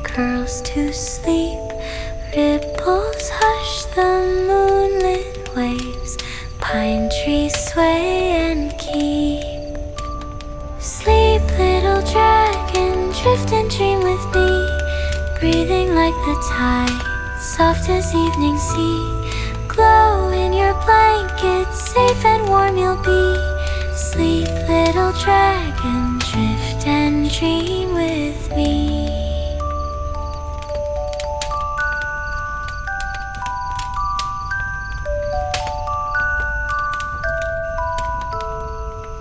curls to sleep. Ripples hush the moonlit waves. Pine trees sway and keep. Sleep, little dragon, drift and dream with me. Breathing like the tide, soft as evening sea. Glow in your blanket, safe and warm you'll be. Sleep, little dragon, drift and dream with me.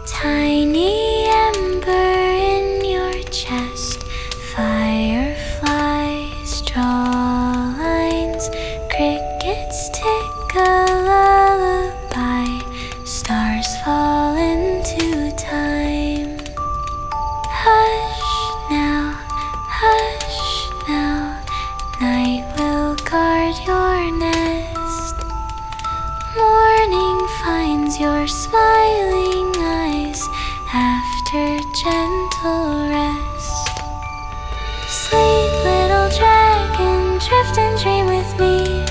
Tiny ember in your chest, fireflies draw lines, crickets tick a lullaby, stars fall into time. Hush now, night will guard your nest. Morning finds your smiling eyes after gentle rest. Sleep, little dragon, drift and dream with me.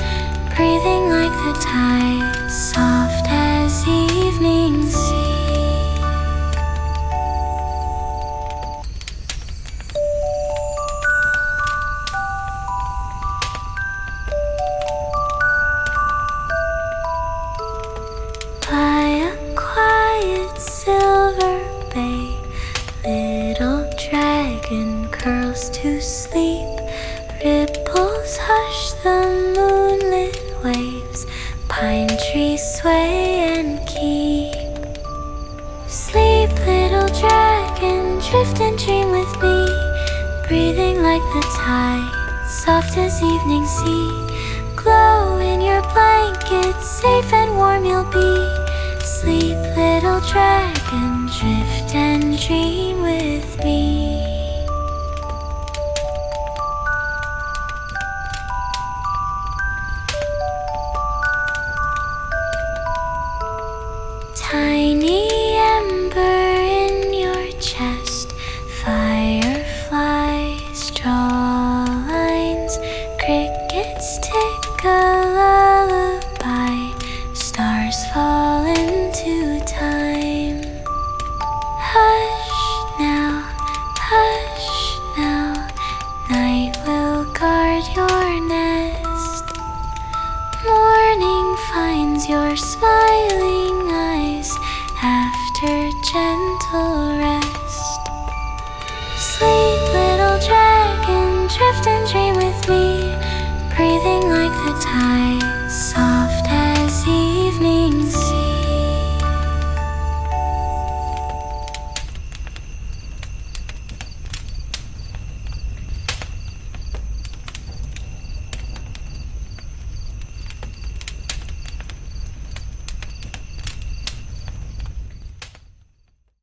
Breathing like the tide, soft as evening sea. By a quiet silver bay, little dragon curls to sleep. Ripples hush the moonlit waves. Pine trees sway and keep. Sleep, little dragon, drift and dream with me. Breathing like the tide, soft as evening sea. Glow in your blanket, safe and warm you'll be. Sleep, little dragon, drift and dream with me.